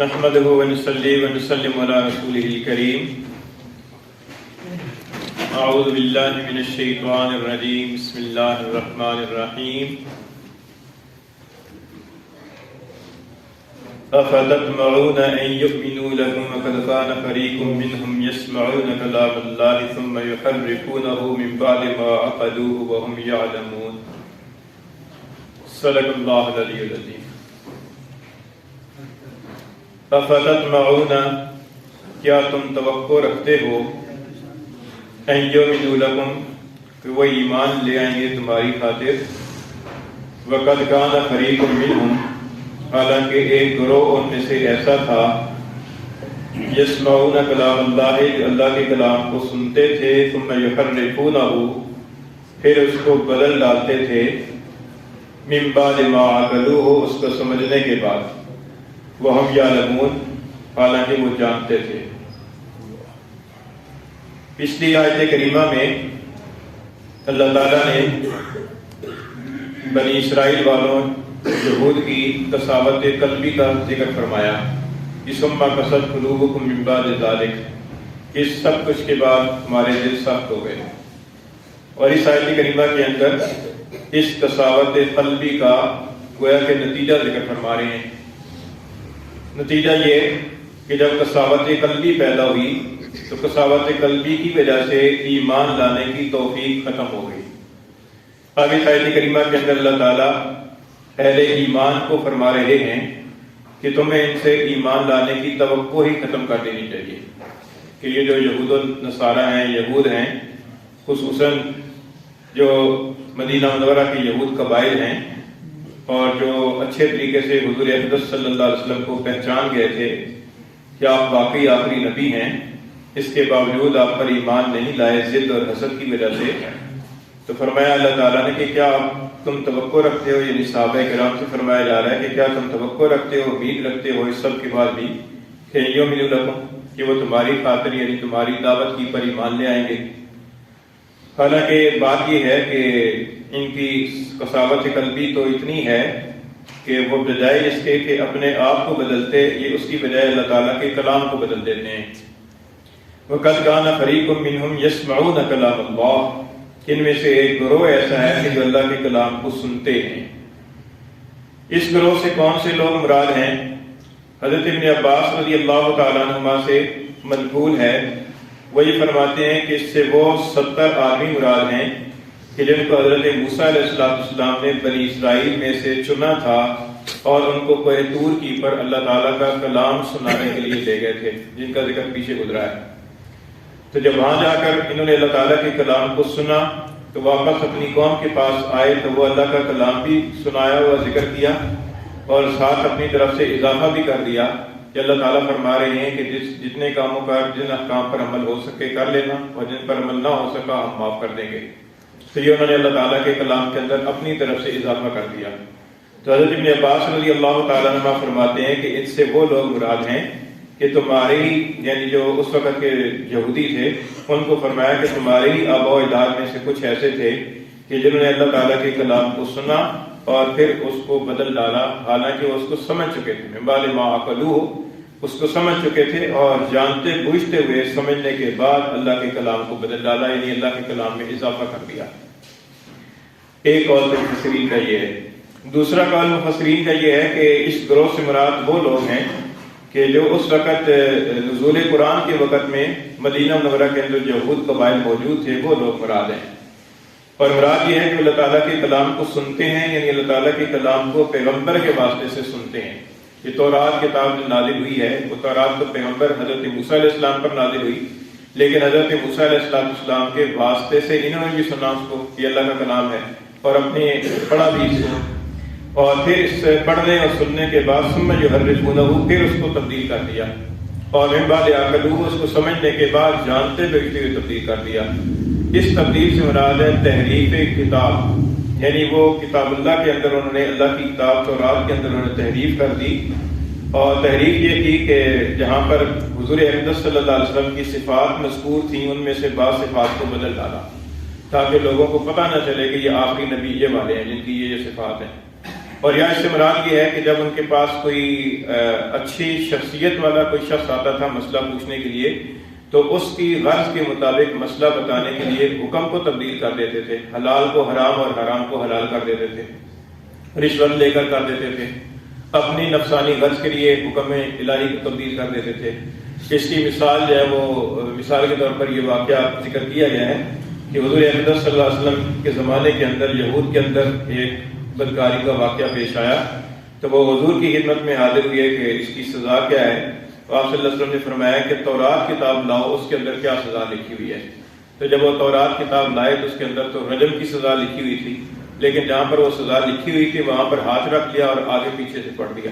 نحمده ونصلي ونسلم على رسوله الكريم. اعوذ باللہ من الشیطان الرجیم. بسم اللہ الرحمن الرحیم. افتطمعون ان يؤمنوا لكم وقد كان فريق منهم يسمعون كلام الله ثم يحرفونه من بعد ما عقلوه وهم يعلمون. صدق اللہ العلی العظیم. افتطمعون، کیا تم توقع رکھتے ہو، ان یؤمنوا لکم، کہ وہ ایمان لے آئیں گے تمہاری خاطر، وقد کان فریق منہم، حالانکہ ایک گروہ ان میں سے ایسا تھا، یسمعون کلام اللہ، جو اللہ کے کلام کو سنتے تھے، ثم یحرفونہ، پھر اس کو بدل ڈالتے تھے، من بعد ما عقلوہ، اس کو سمجھنے کے بعد، وہم یعلمون، حالانکہ وہ جانتے تھے. پچھلی آیت کریمہ میں اللہ تعالیٰ نے بنی اسرائیل والوں یہود کی قساوت قلبی کا ذکر فرمایا. ثم قست قلوبکم من بعد ذلک، اس سب کچھ کے بعد ہمارے دل سخت ہو گئے. اور اس آیت کریمہ کے اندر اس قساوت قلبی کا گویا کہ نتیجہ ذکر فرما رہے ہیں. نتیجہ یہ کہ جب قساوت قلبی پیدا ہوئی تو قساوت قلبی کی وجہ سے ایمان لانے کی توفیق ختم ہو گئی. اب اس آیت کریمہ کے اندر اللہ تعالیٰ اہل ایمان کو فرما رہے ہیں کہ تمہیں ان سے ایمان لانے کی توقع ہی ختم کر دینی چاہیے. کہ یہ جو یہود و نصارہ ہیں، یہود ہیں، خصوصاً جو مدینہ منورہ کے یہود قبائل ہیں، اور جو اچھے طریقے سے حضور اقدس صلی اللہ علیہ وسلم کو پہچان گئے تھے کہ آپ واقعی آخری نبی ہیں، اس کے باوجود آپ پر ایمان نہیں لائے ضد اور حسد کی وجہ سے. تو فرمایا اللہ تعالیٰ نے کہ کیا تم توقع رکھتے ہو، یعنی صحابہ کرام سے فرمایا جا رہا ہے کہ کیا تم توقع رکھتے ہو، امید رکھتے ہو اس سب کے بعد بھی کہ یؤمنوا لکم، کہ وہ تمہاری خاطر یعنی تمہاری دعوت کی پر ایمان لے آئیں گے. حالانکہ بات یہ ہے کہ ان کی قساوت قلبی تو اتنی ہے کہ وہ بجائے اس کے کہ اپنے آپ کو بدلتے، یہ اس کی بجائے اللہ تعالیٰ کے کلام کو بدل دیتے ہیں. وَقَدْ كَانَ فَرِيقٌ مِّنْهُمْ يَسْمَعُونَ كَلَامَ اللَّهِ، ان میں سے ایک گروہ ایسا ہے کہ جو اللہ کے کلام کو سنتے ہیں. اس گروہ سے کون سے لوگ مراد ہیں؟ حضرت ابن عباس رضی اللہ تعالیٰ عنہما سے منقول ہے، وہ یہ فرماتے ہیں کہ اس سے وہ 70 آدمی مراد ہیں کہ جن کو حضرت موسیٰ علیہ السلام نے بنی اسرائیل میں سے چنا تھا اور ان کو کوہ طور کی پر اللہ تعالیٰ کا کلام سنانے کے لیے لے گئے تھے، جن کا ذکر پیچھے گزرا ہے. تو جب وہاں جا کر انہوں نے اللہ تعالیٰ کے کلام کو سنا تو واپس اپنی قوم کے پاس آئے تو وہ اللہ کا کلام بھی سنایا ہوا ذکر کیا اور ساتھ اپنی طرف سے اضافہ بھی کر دیا کہ اللہ تعالیٰ فرما رہے ہیں کہ جتنے کاموں پر جن احکام پر عمل ہو سکے کر لینا، اور جن پر عمل نہ ہو سکا ہم معاف کر دیں گے. تو یہ انہوں نے اللہ تعالیٰ کے کلام کے اندر اپنی طرف سے اضافہ کر دیا. تو حضرت ابن عباس رضی اللہ تعالیٰ عنہ فرماتے ہیں کہ ان سے وہ لوگ مراد ہیں کہ تمہارے ہی یعنی جو اس وقت کے یہودی تھے ان کو فرمایا کہ تمہارے ہی آباء و اجداد میں سے کچھ ایسے تھے کہ جنہوں نے اللہ تعالیٰ کے کلام کو سنا اور پھر اس کو بدل ڈالا، حالانکہ وہ اس کو سمجھ چکے تھے. من بعد ما عقلوہ، اس کو سمجھ چکے تھے اور جانتے بوجھتے ہوئے سمجھنے کے بعد اللہ کے کلام کو بدل ڈالا، یعنی اللہ کے کلام میں اضافہ کر دیا. ایک قول مفسرین کا یہ ہے. دوسرا قول مفسرین کا یہ ہے کہ اس گروہ سے مراد وہ لوگ ہیں کہ جو اس وقت نزول قرآن کے وقت میں مدینہ منورہ کے اندر جو یہود قبائل موجود تھے وہ لوگ مراد ہیں. اور مراد یہ ہے کہ اللہ تعالیٰ کے کلام کو سنتے ہیں، یعنی اللہ تعالیٰ کے کلام کو پیغمبر کے واسطے سے سنتے ہیں. یہ تورات کتاب جو نازل ہوئی ہے وہ تورات تو پیغمبر حضرت موسیٰ علیہ السلام پر نازل ہوئی، لیکن حضرت موسیٰ علیہ السلام کے واسطے سے انہوں نے بھی سنا اس کو کہ اللہ کا کلام ہے اور اپنے پڑھا بھی اس کو، اور پھر اس پڑھنے اور سننے کے بعد ثم یحرفونہ، پھر اس کو تبدیل کر دیا، اور من بعد عقلوہ، اس کو سمجھنے کے بعد جانتے بوجھتے ہوئے تبدیل کر دیا. اس تبدیل سے مراد ہے تحریف کتاب، یعنی وہ کتاب اللہ کے اندر انہوں نے اللہ کی کتاب تورات کے اندر انہوں نے تحریف کر دی. اور تحریف یہ تھی کہ جہاں پر حضور اقدس صلی اللہ علیہ وسلم کی صفات مذکور تھیں ان میں سے بعض صفات کو بدل ڈالا تاکہ لوگوں کو پتہ نہ چلے کہ یہ آخری نبی یہ والے ہیں جن کی یہ صفات ہیں. اور یہاں اس سے مراد یہ ہے کہ جب ان کے پاس کوئی اچھی شخصیت والا کوئی شخص آتا تھا مسئلہ پوچھنے کے لیے، تو اس کی غرض کے مطابق مسئلہ بتانے کے لیے حکم کو تبدیل کر دیتے تھے، حلال کو حرام اور حرام کو حلال کر دیتے تھے، رشوت لے کر دیتے تھے، اپنی نفسانی غرض کے لیے حکم الہی کو تبدیل کر دیتے تھے۔ اس کی مثال جو ہے وہ مثال کے طور پر یہ واقعہ ذکر کیا گیا ہے کہ حضور اقدس صلی اللہ علیہ وسلم کے زمانے کے اندر یہود کے اندر ایک بدکاری کا واقعہ پیش آیا، تو وہ حضور کی خدمت میں حاضر ہوئے کہ اس کی سزا کیا ہے۔ تو آپ صلی اللہ علیہ وسلم نے فرمایا کہ تورات کتاب لاؤ، اس کے اندر کیا سزا لکھی ہوئی ہے۔ تو جب وہ تورات کتاب لائے تو اس کے اندر تو رجم کی سزا لکھی ہوئی تھی، لیکن جہاں پر وہ سزا لکھی ہوئی تھی وہاں پر ہاتھ رکھ لیا اور آگے پیچھے سے پڑھ دیا۔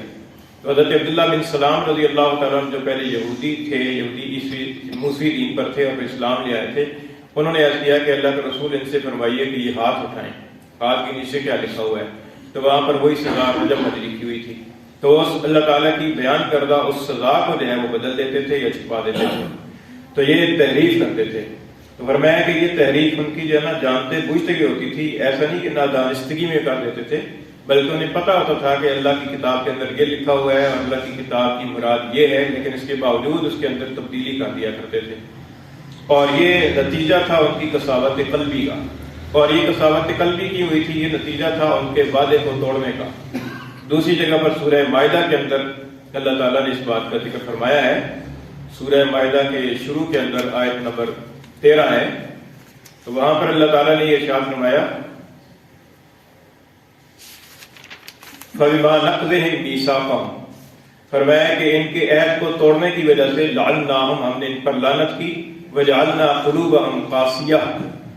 تو حضرت عبداللہ بن سلام رضی اللہ تعالیٰ عنہ جو پہلے یہودی تھے، یہودی موسوی دین پر تھے اور اسلام لے آئے تھے، انہوں نے عرض کیا کہ اللہ کے رسول ان سے فرمائیے کہ یہ ہاتھ اٹھائیں، ہاتھ کے نیچے کیا لکھا ہوا ہے۔ تو وہاں پر وہی سزا رجم لکھی ہوئی تھی، تو اس اللہ تعالیٰ کی بیان کردہ اس سزا کو جو ہے وہ بدل دیتے تھے یا چھپا دیتے تھے، تو یہ تحریف کرتے تھے۔ تو فرمایا کہ یہ تحریف ان کی جو ہے نا جانتے بوجھتے ہوئی ہوتی تھی، ایسا نہیں کہ نادانستگی میں کر دیتے تھے، بلکہ انہیں پتہ ہوتا تھا کہ اللہ کی کتاب کے اندر یہ لکھا ہوا ہے اور اللہ کی کتاب کی مراد یہ ہے، لیکن اس کے باوجود اس کے اندر تبدیلی کر دیا کرتے تھے۔ اور یہ نتیجہ تھا ان کی کساوت قلبی کا، اور یہ کساوت قلبی کی ہوئی تھی، یہ نتیجہ تھا ان کے وعدے کو توڑنے کا۔ دوسری جگہ پر سورہ مائدہ کے اندر اللہ تعالیٰ نے اس بات کا ذکر فرمایا ہے، سورہ مائدہ کے شروع کے اندر آیت نمبر 13 ہے، تو وہاں پر اللہ تعالیٰ نے یہ ارشاد فرمایا فَبِمَا نَقْضِهِمْ مِيثَاقَهُمْ، فرمایا کہ ان کے عہد کو توڑنے کی وجہ سے لعناہم، ہم نے ان پر لعنت کی، وجعلنا قلوبہم قاسیہ،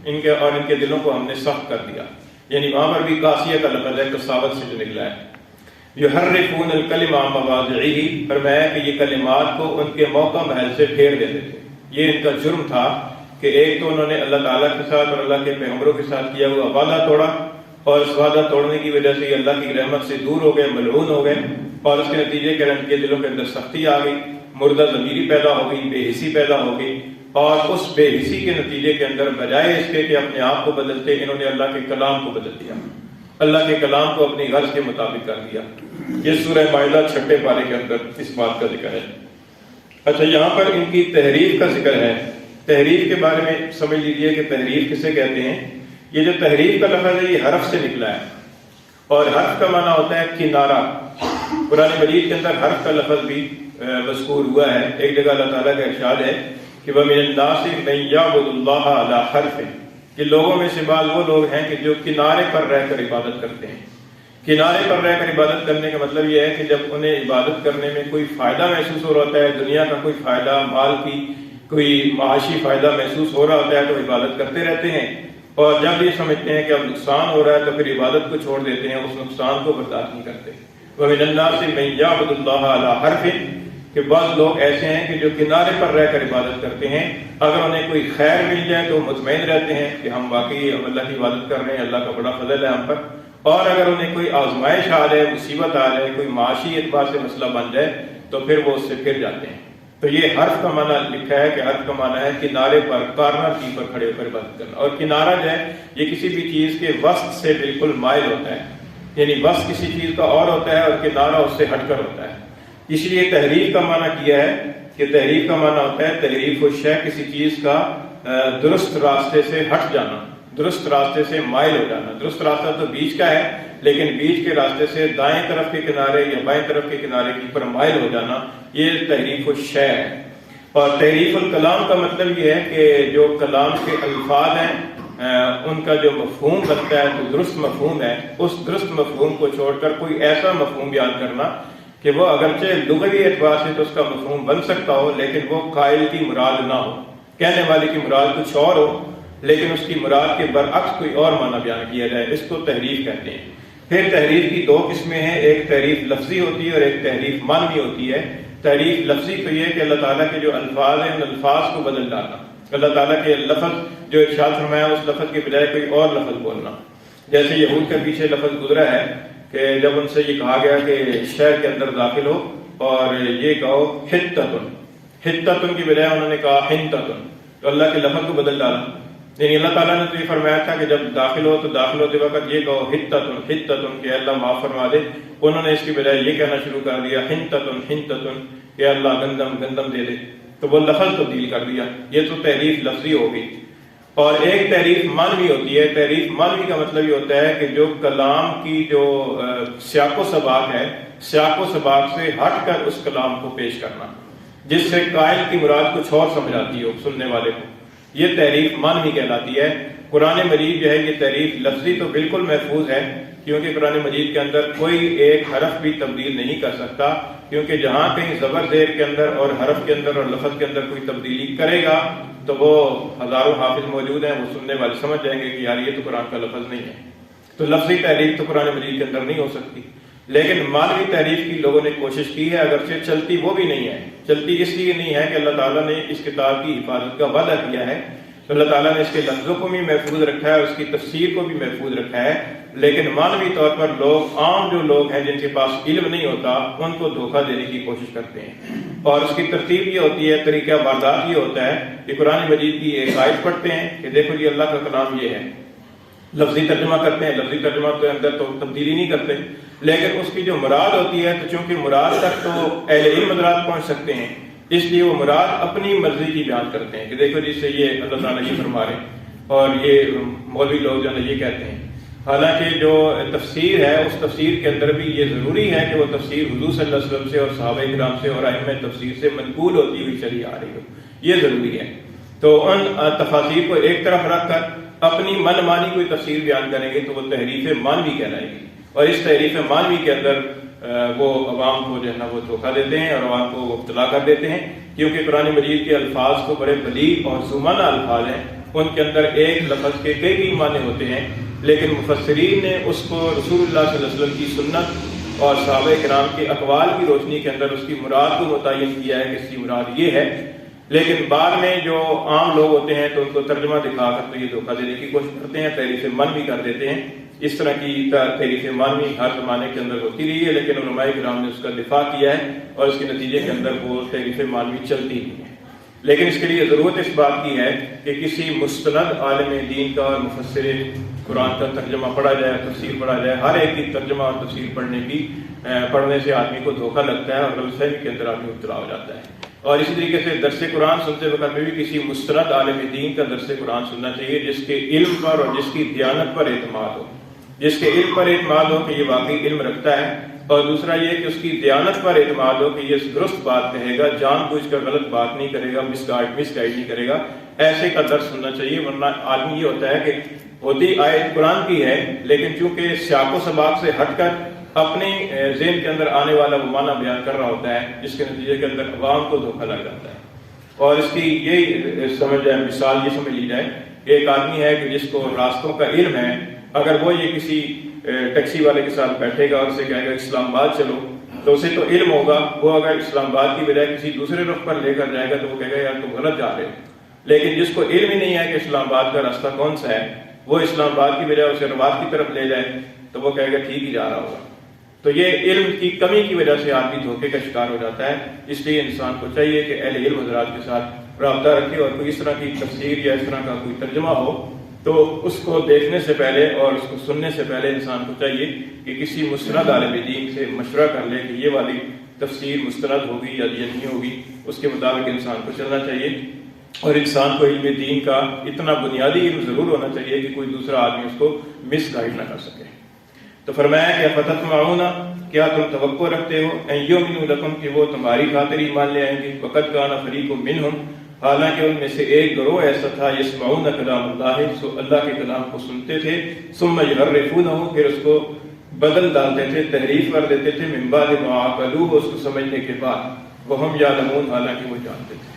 ان کے دلوں کو ہم نے سخت کر دیا۔ یعنی وہاں پر بھی قاسیہ کا لفظ ہے، کساوت سے جو نکلا ہے۔ یحرفون الکلم عن مواضعہ، فرمایا کہ یہ کلمات کو ان کے موقع محل سے پھیر دیتے تھے۔ یہ ان کا جرم تھا کہ ایک تو انہوں نے اللہ تعالیٰ کے ساتھ اور اللہ کے پیغمبروں کے ساتھ کیا ہوا وعدہ توڑا، اور اس وعدہ توڑنے کی وجہ سے یہ اللہ کی رحمت سے دور ہو گئے، ملعون ہو گئے، اور اس کے نتیجے کے ان کے دلوں کے اندر سختی آ گئی، مردہ ضمیری پیدا ہو گئی، بے حسی پیدا ہو گئی، اور اس بے حسی کے نتیجے کے اندر بجائے اس کے کہ اپنے آپ کو بدلتے، انہوں نے اللہ کے کلام کو بدل دیا، اللہ کے کلام کو اپنی غرض کے مطابق کر دیا۔ یہ سورہ مائدہ 6 پارے کے اندر اس بات کا ذکر ہے۔ اچھا، یہاں پر ان کی تحریف کا ذکر ہے۔ تحریف کے بارے میں سمجھ لیجئے کہ تحریف کسے کہتے ہیں۔ یہ جو تحریف کا لفظ ہے یہ حرف سے نکلا ہے، اور حرف کا معنی ہوتا ہے کنارہ۔ قرآن مجید کے اندر حرف کا لفظ بھی مذکور ہوا ہے۔ ایک جگہ اللہ تعالیٰ کا ارشاد ہے کہ وَمِنَ النَّاسِ مَن يَعْبُدُ اللَّهَ عَلَى حَرْفٍ، کہ لوگوں میں سے بعض وہ لوگ ہیں کہ جو کنارے پر رہ کر عبادت کرتے ہیں۔ کنارے پر رہ کر عبادت کرنے کا مطلب یہ ہے کہ جب انہیں عبادت کرنے میں کوئی فائدہ محسوس ہو رہا ہے، دنیا کا کوئی فائدہ، مال کی کوئی معاشی فائدہ محسوس ہو رہا ہوتا ہے تو عبادت کرتے رہتے ہیں، اور جب یہ سمجھتے ہیں کہ اب نقصان ہو رہا ہے تو پھر عبادت کو چھوڑ دیتے ہیں، اس نقصان کو برداشت نہیں کرتے۔ وَمِنَ النَّاسِ مَن يَعْبُدُ اللَّهَ عَلَى حَرْفٍ، کہ بعض لوگ ایسے ہیں کہ جو کنارے پر رہ کر عبادت کرتے ہیں، اگر انہیں کوئی خیر مل جائے تو مطمئن رہتے ہیں کہ ہم واقعی اللہ کی عبادت کر رہے ہیں، اللہ کا بڑا فضل ہے ہم پر، اور اگر انہیں کوئی آزمائش آ جائے، مصیبت آ جائے، کوئی معاشی اعتبار سے مسئلہ بن جائے تو پھر وہ اس سے پھر جاتے ہیں۔ تو یہ حرف کا معنی لکھا ہے کہ حرف کا معنی ہے کنارے پر، کارنر کی پر کھڑے ہو کر عبادت کرنا۔ اور کنارہ جو ہے یہ کسی بھی چیز کے وسط سے بالکل مائل ہوتا ہے، یعنی وسط کسی چیز کا اور ہوتا ہے اور کنارہ اس سے ہٹ کر ہوتا ہے۔ اس لیے تحریف کا معنی کیا ہے کہ تحریف کا معنی ہوتا ہے تحریف الشیء، کسی چیز کا درست راستے سے ہٹ جانا، درست راستے سے مائل ہو جانا۔ درست راستہ تو بیچ کا ہے، لیکن بیچ کے راستے سے دائیں طرف کے کنارے یا بائیں طرف کے کنارے کی پر مائل ہو جانا، یہ تحریف الشیء ہے۔ اور تحریف الکلام کا مطلب یہ ہے کہ جو کلام کے الفاظ ہیں ان کا جو مفہوم بنتا ہے، جو درست مفہوم ہے، اس درست مفہوم کو چھوڑ کر کوئی ایسا مفہوم بیان کرنا کہ وہ اگرچہ لغوی اعتبار سے تو اس کا مفہوم بن سکتا ہو، لیکن وہ قائل کی مراد نہ ہو، کہنے والے کی مراد کچھ اور ہو، لیکن اس کی مراد کے برعکس کوئی اور معنی بیان کیا جائے، اس کو تحریف کہتے ہیں۔ پھر تحریف کی 2 قسمیں ہیں، ایک تحریف لفظی ہوتی ہے اور ایک تحریف معنوی ہوتی ہے۔ تحریف لفظی تو یہ کہ اللہ تعالیٰ کے جو الفاظ ہیں ان الفاظ کو بدل ڈالنا، اللہ تعالیٰ کے لفظ جو ارشاد فرمایا اس لفظ کے بجائے کوئی اور لفظ بولنا۔ جیسے یہود کے پیچھے لفظ گزرا ہے کہ جب ان سے یہ کہا گیا کہ شہر کے اندر داخل ہو اور یہ کہو حتتن، حتتن کی بجائے انہوں نے کہا حنتتن، تو اللہ کے لفظ کو بدل ڈالا۔ یعنی اللہ تعالیٰ نے تو یہ فرمایا تھا کہ جب داخل ہو تو داخل ہوتے وقت یہ کہو حتتن حتتن کہ اللہ معاف فرما دے، انہوں نے اس کی بجائے یہ کہنا شروع کر دیا حنتتن حنتتن کہ اللہ گندم گندم دے دے، تو وہ لفظ تبدیل کر دیا۔ یہ تو تحریف لفظی ہو گئی، اور ایک تحریف معنوی ہوتی ہے۔ تحریف معنوی کا مطلب یہ ہوتا ہے کہ جو کلام کی جو سیاق و سباق ہے، سیاق و سباق سے ہٹ کر اس کلام کو پیش کرنا، جس سے قائل کی مراد کچھ اور سمجھ آتی ہو سننے والے کو، یہ تحریف معنوی کہلاتی ہے۔ قرآن مجید جو ہے یہ تحریف لفظی تو بالکل محفوظ ہے، کیونکہ قرآن مجید کے اندر کوئی ایک حرف بھی تبدیل نہیں کر سکتا، کیونکہ جہاں کہیں زبر زیر کے اندر اور حرف کے اندر اور لفظ کے اندر کوئی تبدیلی کرے گا تو وہ ہزاروں حافظ موجود ہیں، وہ سننے والے سمجھ جائیں گے کہ یار یہ تو قرآن کا لفظ نہیں ہے۔ تو لفظی تحریف تو قرآن مجید کے اندر نہیں ہو سکتی، لیکن معنوی تحریف کی لوگوں نے کوشش کی ہے، اگرچہ چلتی وہ بھی نہیں ہے۔ چلتی اس لیے نہیں ہے کہ اللہ تعالیٰ نے اس کتاب کی حفاظت کا وعدہ کیا ہے، تو اللہ تعالیٰ نے اس کے لفظوں کو بھی محفوظ رکھا ہے، اس کی تفسیر کو بھی محفوظ رکھا ہے، لیکن معنوی طور پر لوگ، عام جو لوگ ہیں جن کے پاس علم نہیں ہوتا، ان کو دھوکہ دینے کی کوشش کرتے ہیں۔ اور اس کی ترتیب یہ ہوتی ہے، طریقہ واردات یہ ہوتا ہے کہ قرآن مجید کی ایک آیت پڑھتے ہیں کہ دیکھو جی اللہ کا کلام یہ ہے، لفظی ترجمہ کرتے ہیں، لفظی ترجمہ کے اندر تو تبدیلی نہیں کرتے، لیکن اس کی جو مراد ہوتی ہے، تو چونکہ مراد تک تو اہل علم حضرات پہنچ سکتے ہیں، اس لیے وہ مراد اپنی مرضی کی بیان کرتے ہیں کہ دیکھو جس سے یہ اللہ تعالیٰ یہ فرما رہے ہیں، اور یہ مولوی لوگ جو ہے یہ کہتے ہیں۔ حالانکہ جو تفسیر ہے اس تفسیر کے اندر بھی یہ ضروری ہے کہ وہ تفسیر حضور صلی اللہ علیہ وسلم سے اور صحابہ کرام سے اور ائمہ تفسیر سے منقول ہوتی ہوئی چلی آ رہی ہو، یہ ضروری ہے۔ تو ان تفاسیر کو ایک طرف رکھ کر اپنی من مانی کوئی تفسیر بیان کریں گے تو وہ تحریف معنوی کہلائے گی، اور اس تحریف معنوی کے اندر وہ عوام کو جو ہے نا وہ دھوکہ دیتے ہیں اور عوام کو مبتلا کر دیتے ہیں، کیونکہ قرآن مجید کے الفاظ تو بڑے بلیغ اور ذومعنی الفاظ ہیں، ان کے اندر ایک لفظ کے کئی معنی ہوتے ہیں، لیکن مفسرین نے اس کو رسول اللہ صلی اللہ علیہ وسلم کی سنت اور صحابہ کرام کے اقوال کی روشنی کے اندر اس کی مراد کو متعین کیا ہے کہ اس کی مراد یہ ہے، لیکن بعد میں جو عام لوگ ہوتے ہیں تو ان کو ترجمہ دکھا کر تو یہ دھوکہ دینے کی کوشش کرتے ہیں، تحریف معنوی کر دیتے ہیں۔ اس طرح کی تحریف معنوی ہر زمانے کے اندر ہوتی رہی ہے، لیکن علماء کرام نے اس کا دفاع کیا ہے اور اس کے نتیجے کے اندر وہ تحریف معنوی چلتی ہی ہے۔ لیکن اس کے لیے ضرورت اس بات کی ہے کہ کسی مستند عالم دین کا اور مفسر قرآن کا ترجمہ پڑھا جائے، تفسیر پڑھا جائے۔ ہر ایک کی ترجمہ اور تفسیر پڑھنے سے آدمی کو دھوکہ لگتا ہے اور غلط فہمی کے اندر آدمی مبتلا ہو جاتا ہے۔ اور اسی طریقے سے درس قرآن سنتے وقت میں بھی کسی مستند عالم دین کا درس قرآن سننا چاہیے جس کے علم پر اور جس کی دیانت پر اعتماد ہو، جس کے علم پر اعتماد ہو کہ یہ واقعی علم رکھتا ہے، اور دوسرا یہ کہ اس کی دیانت پر اعتماد ہو کہ یہ درست بات کہے گا، جان بوجھ کر غلط بات نہیں کرے گا، مس گائیڈ نہیں کرے گا، ایسے کا درس سننا چاہیے۔ ورنہ آدمی یہ ہوتا ہے کہ ہوتی آیت قرآن کی ہے، لیکن چونکہ سیاق و سباق سے ہٹ کر اپنے ذہن کے اندر آنے والا وہ معنی بیان کر رہا ہوتا ہے، جس کے نتیجے کے اندر عوام کو دھوکہ لگ جاتا ہے۔ اور اس کی یہی سمجھ جائے، مثال یہ سمجھ لی جائے کہ ایک آدمی ہے کہ جس کو راستوں کا علم ہے، اگر وہ یہ کسی ٹیکسی والے کے ساتھ بیٹھے گا اور اسے کہے گا اسلام آباد چلو، تو اسے تو علم ہوگا، وہ اگر اسلام آباد کی بجائے کسی دوسرے رخ پر لے کر جائے گا تو وہ کہے گا یار تم غلط جا رہے ہو۔ لیکن جس کو علم ہی نہیں ہے کہ اسلام آباد کا راستہ کون سا ہے، وہ اسلام آباد کی بجائے اسے رواد کی طرف لے جائے تو وہ کہے گا ٹھیک ہی جا رہا ہوگا۔ تو یہ علم کی کمی کی وجہ سے آدمی دھوکے کا شکار ہو جاتا ہے۔ اس لیے انسان کو چاہیے کہ اہل علم حضرات کے ساتھ رابطہ رکھے، اور کوئی اس طرح کی تفسیر یا اس طرح کا کوئی ترجمہ ہو تو اس کو دیکھنے سے پہلے اور اس کو سننے سے پہلے انسان کو چاہیے کہ کسی مستند عالم دین سے مشورہ کر لے کہ یہ والی تفسیر مستند ہوگی یا یہ نہیں ہوگی، اس کے مطابق انسان کو چلنا چاہیے۔ اور انسان کو علم دین کا اتنا بنیادی علم ضرور ہونا چاہیے کہ کوئی دوسرا آدمی اس کو مس گائیڈ نہ کر سکے۔ تو فرمایا کہ فتطمعون، کیا تم توقع رکھتے ہو ان یؤمنوا لکم کہ وہ تمہاری خاطر ایمان لے آئیں گے، وقد کان فریق منہم، حالانکہ ان میں سے ایک گروہ ایسا تھا یسمعون کلام اللہ، سو اللہ کے کلام کو سنتے تھے، ثم یحرفونہ، پھر اس کو بدل ڈالتے تھے، تحریف کر دیتے تھے، من بعد ما عقلوہ، اس کو سمجھنے کے بعد، وہم یعلمون، حالانکہ وہ جانتے تھے۔